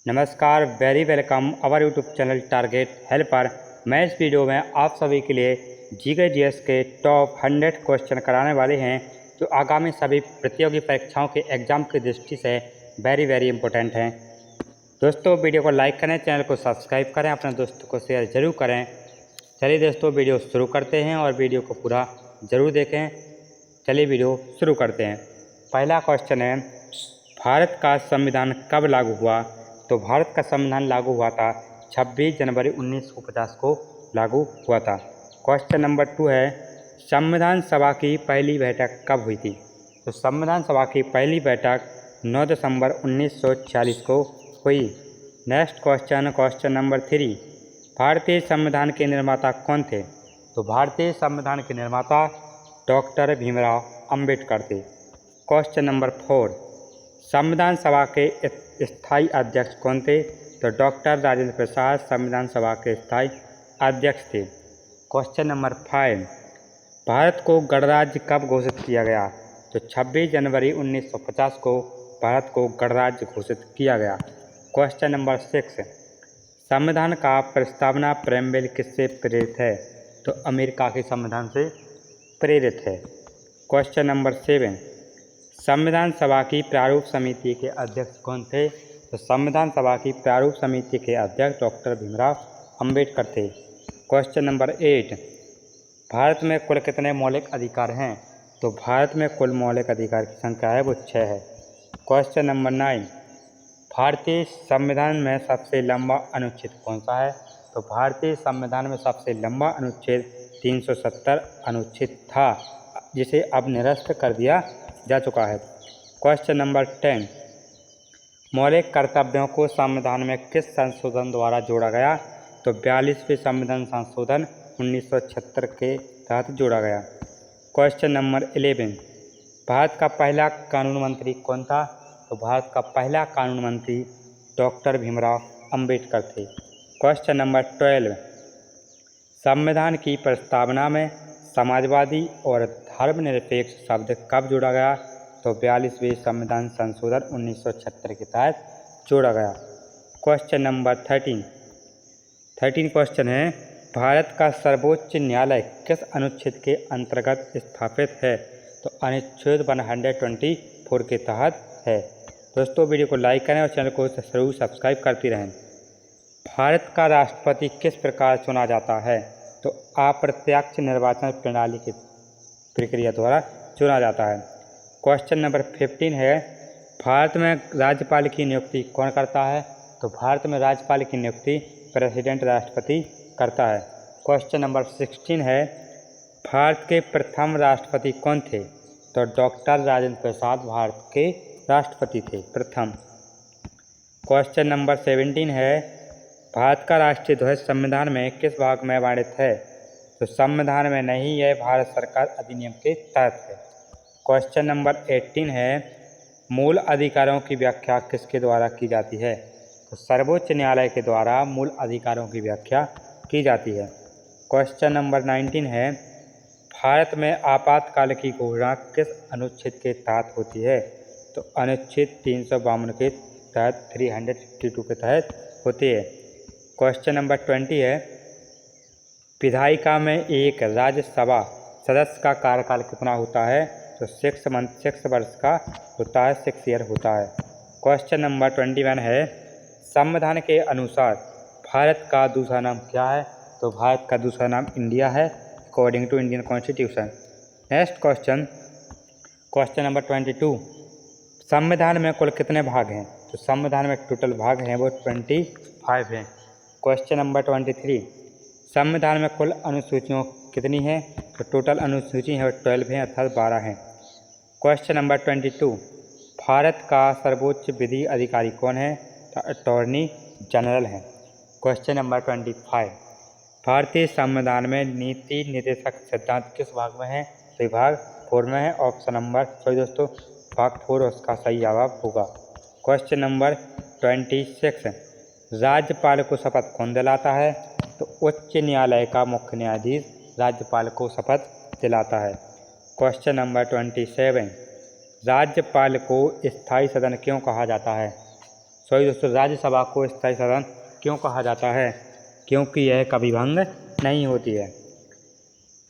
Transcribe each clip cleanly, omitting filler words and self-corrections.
नमस्कार, very welcome our YouTube channel target helper. मैं इस वीडियो में आप सभी के लिए जीके जीएस के टॉप 100 क्वेश्चन कराने वाले हैं जो आगामी सभी प्रतियोगी परीक्षाओं के एग्जाम की दृष्टि से वेरी इंपॉर्टेंट हैं। दोस्तों, वीडियो को लाइक करें, चैनल को सब्सक्राइब करें, अपने दोस्तों को शेयर जरूर करें। चलिए दोस्तों, वीडियो शुरू करते हैं और वीडियो को पूरा ज़रूर देखें। चलिए वीडियो शुरू करते हैं। पहला क्वेश्चन है, भारत का संविधान कब लागू हुआ? तो भारत का संविधान लागू हुआ था 26 जनवरी 1950 को लागू हुआ था। क्वेश्चन नंबर 2 है, संविधान सभा की पहली बैठक कब हुई थी? तो संविधान सभा की पहली बैठक 9 दिसंबर 1946 को हुई। नेक्स्ट क्वेश्चन नंबर 3, भारतीय संविधान के निर्माता कौन थे? तो भारतीय संविधान के निर्माता डॉक्टर भीमराव अंबेडकर थे। क्वेश्चन नंबर 4, संविधान सभा के स्थायी अध्यक्ष कौन थे? तो डॉक्टर राजेंद्र प्रसाद संविधान सभा के स्थायी अध्यक्ष थे। क्वेश्चन नंबर 5, भारत को गणराज्य कब घोषित किया गया? तो 26 जनवरी 1950 को भारत को गणराज्य घोषित किया गया। क्वेश्चन नंबर 6, संविधान का प्रस्तावना प्रेमबिल किससे प्रेरित है? तो अमेरिका के संविधान से प्रेरित है। क्वेश्चन नंबर 7, संविधान सभा की प्रारूप समिति के अध्यक्ष कौन थे? तो संविधान सभा की प्रारूप समिति के अध्यक्ष डॉक्टर भीमराव अंबेडकर थे। क्वेश्चन नंबर 8, भारत में कुल कितने मौलिक अधिकार हैं? तो भारत में कुल मौलिक अधिकार की संख्या है वो 6 है। क्वेश्चन नंबर 9, भारतीय संविधान में सबसे लंबा अनुच्छेद कौन सा है? तो भारतीय संविधान में सबसे लंबा अनुच्छेद 370 अनुच्छेद था, जिसे अब निरस्त कर दिया जा चुका है। क्वेश्चन नंबर 10, मौलिक कर्तव्यों को संविधान में किस संशोधन द्वारा जोड़ा गया? तो 42वें संविधान संशोधन 1976 के तहत जोड़ा गया। क्वेश्चन नंबर 11, भारत का पहला कानून मंत्री कौन था? तो भारत का पहला कानून मंत्री डॉक्टर भीमराव अंबेडकर थे। क्वेश्चन नंबर 12, संविधान की प्रस्तावना में समाजवादी और धर्मनिरपेक्ष शब्द कब जोड़ा गया? तो 42वें संविधान संशोधन 1976 के तहत जोड़ा गया। क्वेश्चन नंबर 13 क्वेश्चन है, भारत का सर्वोच्च न्यायालय किस अनुच्छेद के अंतर्गत स्थापित है? तो अनुच्छेद 124 के तहत है। दोस्तों, वीडियो को लाइक करें और चैनल को जरूर सब्सक्राइब करते रहें। भारत का राष्ट्रपति किस प्रकार चुना जाता है? तो अप्रत्यक्ष निर्वाचन प्रणाली की प्रक्रिया द्वारा चुना जाता है। क्वेश्चन नंबर 15 है, भारत में राज्यपाल की नियुक्ति कौन करता है? तो भारत में राज्यपाल की नियुक्ति प्रेसिडेंट राष्ट्रपति करता है। क्वेश्चन नंबर 16 है, भारत के प्रथम राष्ट्रपति कौन थे? तो डॉक्टर राजेंद्र प्रसाद भारत के राष्ट्रपति थे प्रथम। क्वेश्चन नंबर 17 है, भारत का राष्ट्रीय ध्वज संविधान में किस भाग में वर्णित है? तो संविधान में नहीं, यह भारत सरकार अधिनियम के तहत है। क्वेश्चन नंबर 18 है, मूल अधिकारों की व्याख्या किसके द्वारा की जाती है? तो सर्वोच्च न्यायालय के द्वारा मूल अधिकारों की व्याख्या की जाती है। क्वेश्चन नंबर 19 है, भारत में आपातकाल की घोषणा किस अनुच्छेद के तहत होती है? तो अनुच्छेद 352 के तहत 352 के तहत होती है। क्वेश्चन नंबर 20 है, विधायिका में एक राज्यसभा सदस्य का कार्यकाल कितना होता है? तो 6 वर्ष का होता है, 6 ईयर होता है। क्वेश्चन नंबर 21 है, संविधान के अनुसार भारत का दूसरा नाम क्या है? तो भारत का दूसरा नाम इंडिया है, according to Indian constitution. Next question number 22, संविधान में कुल कितने भाग हैं? तो संविधान में टोटल भाग हैं वो 25 हैं। क्वेश्चन नंबर 23, संविधान में कुल अनुसूचियाँ कितनी हैं? तो टोटल अनुसूची है 12 हैं, अर्थात 12 हैं। क्वेश्चन नंबर 22, भारत का सर्वोच्च विधि अधिकारी कौन है? तो अटॉर्नी जनरल हैं। क्वेश्चन नंबर 25, भारतीय संविधान में नीति निर्देशक सिद्धांत किस भाग में है? तो भाग 4 में है। ऑप्शन नंबर भाग 4 उसका सही जवाब होगा। क्वेश्चन नंबर 26, राज्यपाल को शपथ कौन दिलाता है? तो उच्च न्यायालय का मुख्य न्यायाधीश राज्यपाल को शपथ दिलाता है। क्वेश्चन नंबर 27, राज्यपाल को स्थायी सदन क्यों कहा जाता है? सॉरी दोस्तों, राज्यसभा को स्थायी सदन क्यों कहा जाता है? क्योंकि यह कभी भंग नहीं होती है।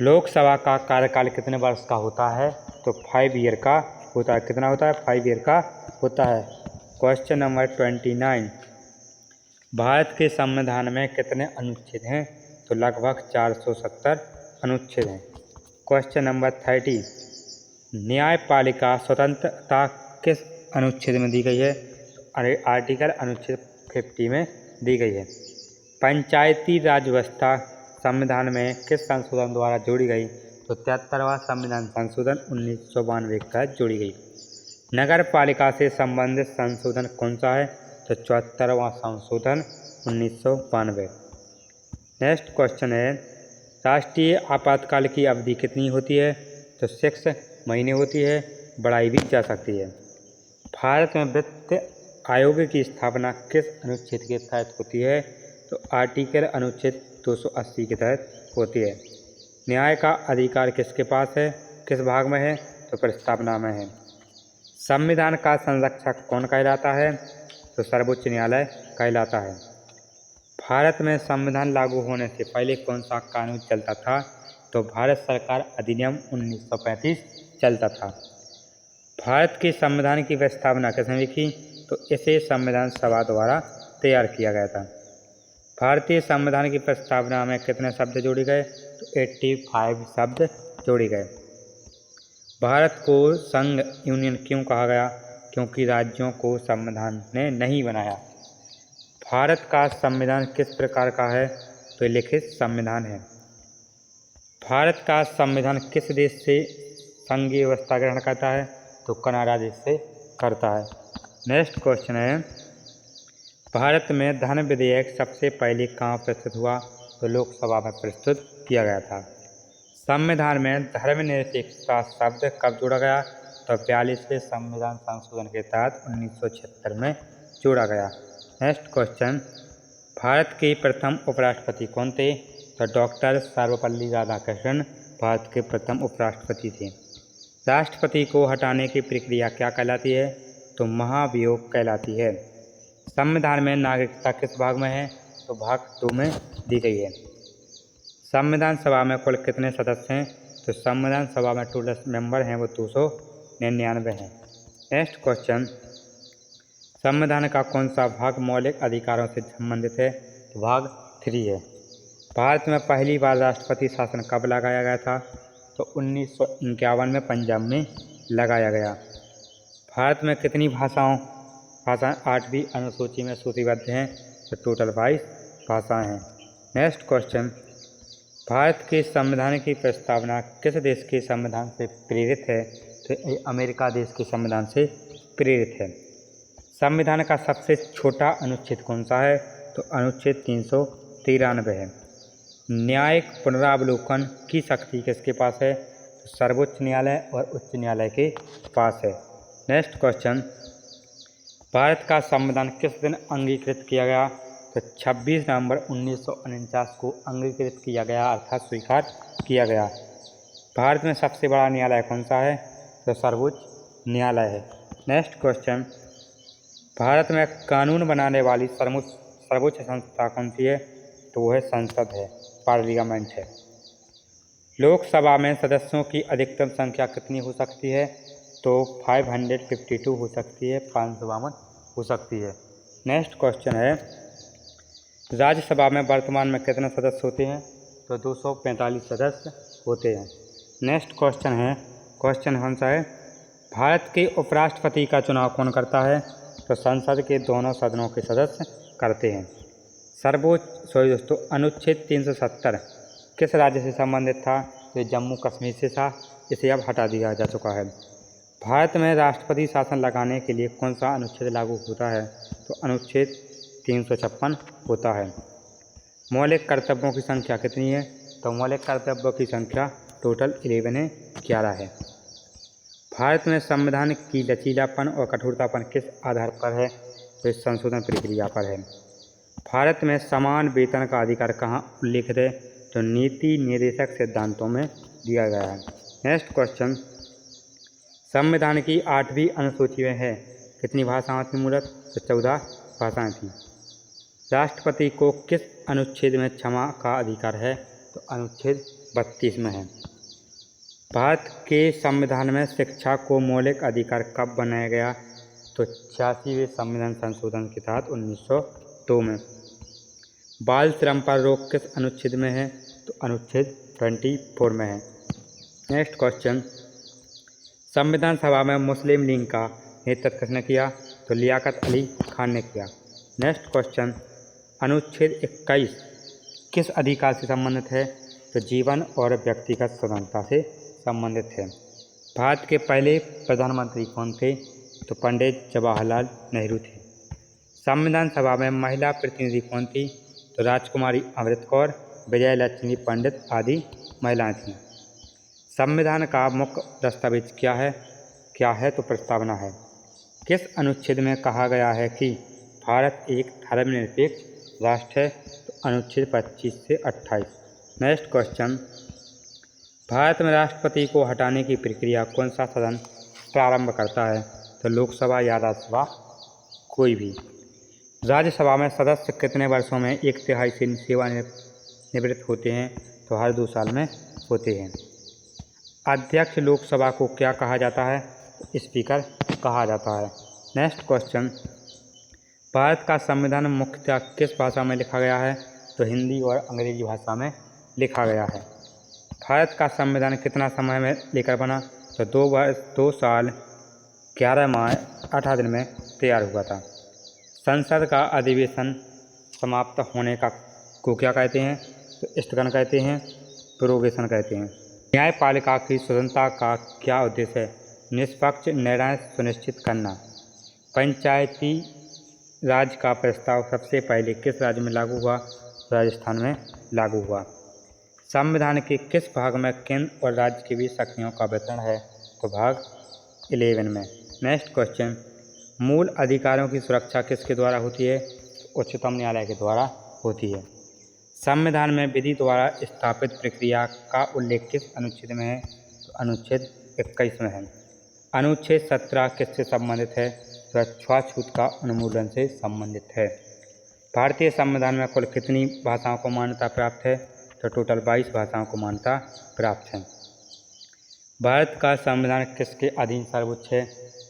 लोकसभा का कार्यकाल कितने वर्ष का होता है? तो 5 ईयर का होता है। कितना होता है? 5 ईयर का होता है। क्वेश्चन नंबर 29, भारत के संविधान में कितने अनुच्छेद हैं? तो लगभग 470 अनुच्छेद हैं। क्वेश्चन नंबर 30, न्यायपालिका स्वतंत्रता किस अनुच्छेद में दी गई है? आर्टिकल अनुच्छेद 50 में दी गई है। पंचायती राज व्यवस्था संविधान में किस संशोधन द्वारा जोड़ी गई? तो 73वां संविधान संशोधन 1992 के तहत जोड़ी गई। नगर पालिका से संबंधित संशोधन कौन सा है? तो 74वां संशोधन 1992। नेक्स्ट क्वेश्चन है, राष्ट्रीय आपातकाल की अवधि कितनी होती है? तो 6 महीने होती है, बढ़ाई भी जा सकती है। भारत में वित्त आयोग की स्थापना किस अनुच्छेद के तहत होती है? तो आर्टिकल अनुच्छेद 280 के तहत होती है। न्याय का अधिकार किसके पास है? किस भाग में है? तो प्रस्तावना में है। संविधान का संरक्षक कौन कहलाता है? तो सर्वोच्च न्यायालय कहलाता है। भारत में संविधान लागू होने से पहले कौन सा कानून चलता था? तो भारत सरकार अधिनियम 1935 चलता था। भारत के संविधान की प्रस्तावना किसने लिखी? तो इसे संविधान सभा द्वारा तैयार किया गया था। भारतीय संविधान की प्रस्तावना में कितने शब्द जोड़े गए? तो 85 शब्द जोड़े गए। भारत को संघ यूनियन क्यों कहा गया? क्योंकि राज्यों को संविधान ने नहीं बनाया। भारत का संविधान किस प्रकार का है? तो लिखित संविधान है। भारत का संविधान किस देश से संघीय व्यवस्था ग्रहण करता है? तो कनाडा देश से करता है। नेक्स्ट क्वेश्चन है, भारत में धन विधेयक सबसे पहले कहाँ प्रस्तुत हुआ? तो लोकसभा में प्रस्तुत किया गया था। संविधान में धर्मनिरपेक्षता शब्द कब जोड़ा गया? तो 42वें संविधान संशोधन के तहत 1976 में जोड़ा गया। नेक्स्ट क्वेश्चन, भारत के प्रथम उपराष्ट्रपति कौन थे? तो डॉक्टर सर्वपल्ली राधाकृष्णन भारत के प्रथम उपराष्ट्रपति थे। राष्ट्रपति को हटाने की प्रक्रिया क्या कहलाती है? तो महाभियोग कहलाती है। संविधान में नागरिकता किस भाग में है? तो भाग 2 में दी गई है। संविधान सभा में कुल कितने सदस्य हैं? तो संविधान सभा में टोटल मेंबर हैं वो 299 हैं। नेक्स्ट क्वेश्चन, संविधान का कौन सा भाग मौलिक अधिकारों से संबंधित है? तो भाग 3 है। भारत में पहली बार राष्ट्रपति शासन कब लगाया गया था? तो 1951 में पंजाब में लगाया गया। भारत में कितनी भाषाएं 8वीं अनुसूची में सूचीबद्ध हैं? तो टोटल 22 भाषाएं हैं। नेक्स्ट क्वेश्चन, भारत के संविधान की प्रस्तावना किस देश के संविधान से प्रेरित है? तो ये अमेरिका देश के संविधान से प्रेरित है। संविधान का सबसे छोटा अनुच्छेद कौन सा है? तो अनुच्छेद 393 है। न्यायिक पुनरावलोकन की शक्ति किसके पास है? तो सर्वोच्च न्यायालय और उच्च न्यायालय के पास है। नेक्स्ट क्वेश्चन, भारत का संविधान किस दिन अंगीकृत किया गया? तो 26 नवंबर 1949 को अंगीकृत किया गया, अर्थात स्वीकार किया गया। भारत में सबसे बड़ा न्यायालय कौन सा है? तो सर्वोच्च न्यायालय है। नेक्स्ट क्वेश्चन, भारत में कानून बनाने वाली सर्वोच्च संस्था कौन सी है? तो वो है संसद है, पार्लियामेंट है। लोकसभा में सदस्यों की अधिकतम संख्या कितनी हो सकती है? तो 552 हो सकती है, 552 हो सकती है। नेक्स्ट क्वेश्चन है, राज्यसभा में वर्तमान में कितने सदस्य होते हैं? तो 245 सदस्य होते हैं। नेक्स्ट क्वेश्चन है, क्वेश्चन कौन सा है, भारत के उपराष्ट्रपति का चुनाव कौन करता है? तो संसद के दोनों सदनों के सदस्य करते हैं। अनुच्छेद 370 किस राज्य से संबंधित था? तो जम्मू कश्मीर से था, इसे अब हटा दिया जा चुका है। भारत में राष्ट्रपति शासन लगाने के लिए कौन सा अनुच्छेद लागू होता है? तो अनुच्छेद 356 होता है। मौलिक कर्तव्यों की संख्या कितनी है? तो मौलिक कर्तव्यों की संख्या टोटल 11 है। भारत में संविधान की लचीलापन और कठोरतापन किस आधार पर है? तो इस संशोधन प्रक्रिया पर है। भारत में समान वेतन का अधिकार कहाँ उल्लिखित है? तो नीति निर्देशक सिद्धांतों में दिया गया है। नेक्स्ट क्वेश्चन, संविधान की 8वीं अनुसूची में है कितनी भाषाओं की मूलत? तो 14 भाषाएं थीं। राष्ट्रपति को किस अनुच्छेद में क्षमा का अधिकार है? तो अनुच्छेद 32 में है। भारत के संविधान में शिक्षा को मौलिक अधिकार कब बनाया गया? तो 86वें संविधान संशोधन के तहत 1902 में। बाल श्रम पर रोक किस अनुच्छेद में है? तो अनुच्छेद 24 में है। नेक्स्ट क्वेश्चन, संविधान सभा में मुस्लिम लीग का नेतृत्व किसने किया? तो लियाकत अली खान ने किया। नेक्स्ट क्वेश्चन, अनुच्छेद 21 किस अधिकार से संबंधित है? तो जीवन और व्यक्तिगत स्वतंत्रता से संबंधित है। भारत के पहले प्रधानमंत्री कौन थे? तो पंडित जवाहरलाल नेहरू थे। संविधान सभा में महिला प्रतिनिधि कौन थी? तो राजकुमारी अमृत कौर, विजय लक्ष्मी पंडित आदि महिलाएं थीं। संविधान का मुख्य दस्तावेज क्या है? तो प्रस्तावना है। किस अनुच्छेद में कहा गया है कि भारत एक धर्मनिरपेक्ष राष्ट्र है? तो अनुच्छेद 25 से 28। नेक्स्ट क्वेश्चन, भारत में राष्ट्रपति को हटाने की प्रक्रिया कौन सा सदन प्रारंभ करता है? तो लोकसभा या राज्यसभा, कोई भी। राज्यसभा में सदस्य कितने वर्षों में 1/3 से सेवानिवृत्त होते हैं? तो हर 2 साल में होते हैं। अध्यक्ष लोकसभा को क्या कहा जाता है? तो स्पीकर कहा जाता है। नेक्स्ट क्वेश्चन, भारत का संविधान मुख्यतः किस भाषा में लिखा गया है? तो हिंदी और अंग्रेजी भाषा में लिखा गया है। भारत का संविधान कितना समय में लेकर बना? तो 2 साल 11 माह 18 दिन में तैयार हुआ था। संसद का अधिवेशन समाप्त होने को क्या कहते हैं? तो स्थगन कहते हैं, प्रोगेशन कहते हैं। न्यायपालिका की स्वतंत्रता का क्या उद्देश्य है? निष्पक्ष निर्णय सुनिश्चित करना। पंचायती राज का प्रस्ताव सबसे पहले किस राज्य में लागू हुआ? राजस्थान में लागू हुआ। संविधान के किस भाग में केंद्र और राज्य के बीच शक्तियों का वितरण है? तो भाग 11 में। नेक्स्ट क्वेश्चन, मूल अधिकारों की सुरक्षा किसके द्वारा होती है? उच्चतम न्यायालय के द्वारा होती है। संविधान में विधि द्वारा स्थापित प्रक्रिया का उल्लेख किस अनुच्छेद में है? तो अनुच्छेद 21 में है। अनुच्छेद 17 किससे संबंधित है? तो छुआछूत का उन्मूलन से संबंधित है। भारतीय संविधान में कुल कितनी भाषाओं को मान्यता प्राप्त है? तो टोटल 22 भाषाओं को मान्यता प्राप्त है। भारत का संविधान किसके अधीन सर्वोच्च है?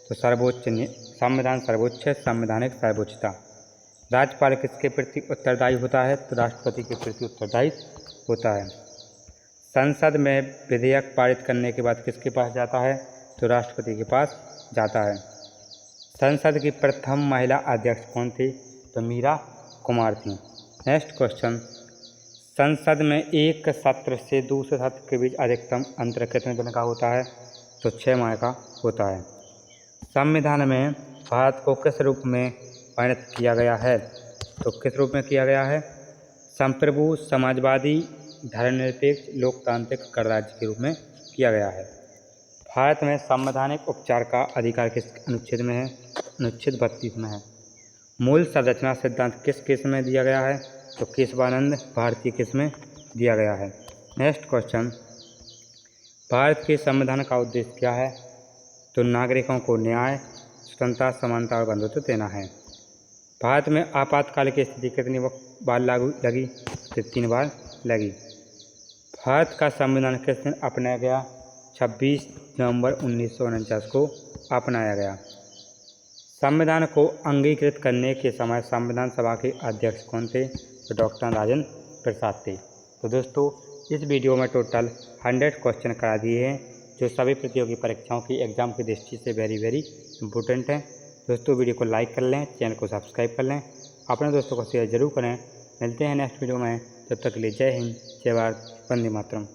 तो संविधान सर्वोच्च है, संवैधानिक सर्वोच्चता। राज्यपाल किसके प्रति उत्तरदायी होता है? तो राष्ट्रपति के प्रति उत्तरदायी होता है। संसद में विधेयक पारित करने के बाद किसके पास जाता है? तो राष्ट्रपति के पास जाता है। संसद की प्रथम महिला अध्यक्ष कौन थी? तो मीरा कुमार थी। नेक्स्ट क्वेश्चन, संसद में एक सत्र से दूसरे सत्र के बीच अधिकतम अंतर कितने दिन का होता है? तो 6 माह का होता है। संविधान में भारत को किस रूप में वर्णित किया गया है? तो किस रूप में किया गया है? संप्रभु, समाजवादी, धर्मनिरपेक्ष, लोकतांत्रिक गणराज्य के रूप में किया गया है। भारत में संवैधानिक उपचार का अधिकार किस अनुच्छेद में है? अनुच्छेद 32 में है। मूल संरचना सिद्धांत किस केस में दिया गया है? तो केशवानंद भारती केस में दिया गया है। नेक्स्ट क्वेश्चन, भारत के संविधान का उद्देश्य क्या है? तो नागरिकों को न्याय, स्वतंत्रता, समानता और बंधुत्व देना है। भारत में आपातकाल की स्थिति कितनी बार लागू लगी? तो 3 बार लगी। भारत का संविधान किस दिन अपनाया गया? 26 नवंबर 1949 को अपनाया गया। संविधान को अंगीकृत करने के समय संविधान सभा के अध्यक्ष कौन थे? तो डॉक्टर राजेंद्र प्रसाद थे। तो दोस्तों, इस वीडियो में टोटल 100 क्वेश्चन करा दिए हैं, जो सभी प्रतियोगी परीक्षाओं की एग्ज़ाम की दृष्टि से वेरी इंपॉर्टेंट हैं। दोस्तों, वीडियो को लाइक कर लें, चैनल को सब्सक्राइब कर लें, अपने दोस्तों को शेयर जरूर करें। मिलते हैं नेक्स्ट वीडियो में, तब तक के लिए जय हिंद, जय भारत, वंदे मातरम।